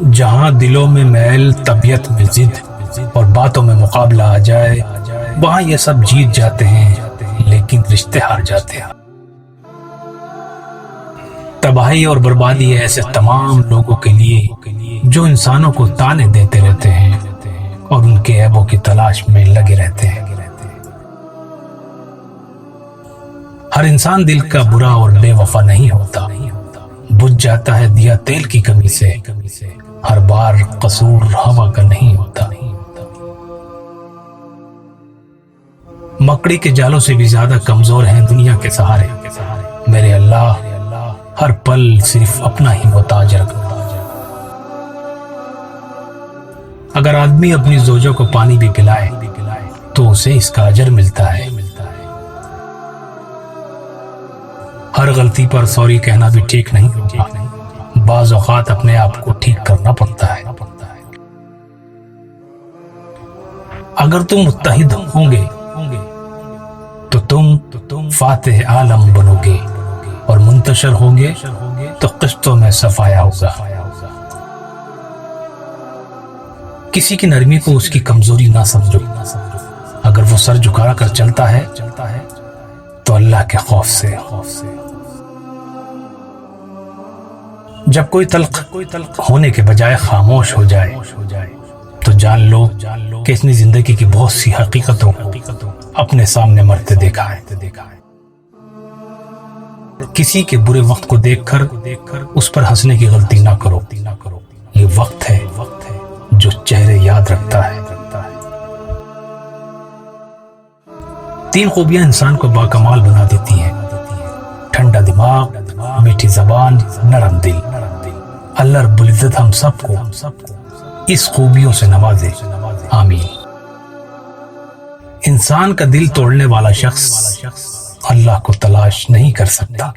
جہاں دلوں میں میل، طبیعت میں ضد اور باتوں میں مقابلہ آ جائے، وہاں یہ سب جیت جاتے ہیں لیکن رشتے ہار جاتے ہیں۔ تباہی اور بربادی ہے ایسے تمام لوگوں کے لیے جو انسانوں کو تانے دیتے رہتے ہیں اور ان کے عیبوں کی تلاش میں لگے رہتے ہیں۔ ہر انسان دل کا برا اور بے وفا نہیں ہوتا، بجھ جاتا ہے دیا تیل کی کمی سے، ہر بار قصور ہوا کا نہیں ہوتا۔ مکڑی کے جالوں سے بھی زیادہ کمزور ہیں دنیا کے سہارے، میرے اللہ ہر پل صرف اپنا ہی محتاج رکھنا۔ اگر آدمی اپنی زوجوں کو پانی بھی پلائے تو اسے اس کا اجر ملتا ہے۔ ہر غلطی پر سوری کہنا بھی ٹھیک نہیں ہوتا، بعض اوقات اپنے آپ کو ٹھیک کرنا پڑتا ہے۔ اگر تم متحد ہوں گے تو تم فاتح عالم بنو گے، اور منتشر ہوں گے تو قسطوں میں صفایا ہوگا۔ کسی کی نرمی کو اس کی کمزوری نہ سمجھو، اگر وہ سر جھکا کر چلتا ہے تو اللہ کے خوف سے۔ جب کوئی تلخ ہونے کے بجائے خاموش ہو جائے تو جان لو کہ اس نے زندگی کی بہت سی حقیقتوں کو اپنے سامنے مرتے دیکھا ہے۔ کسی کے برے وقت کو دیکھ کر اس پر ہنسنے کی غلطی نہ کرو، یہ وقت ہے جو چہرے یاد رکھتا ہے۔ 3 خوبیاں انسان کو باکمال بنا دیتی ہیں: ٹھنڈا دماغ، میٹھی زبان، نرم دل۔ اللہ رب العزت ہم سب کو اس خوبیوں سے نوازے، آمین۔ انسان کا دل توڑنے والا شخص اللہ کو تلاش نہیں کر سکتا۔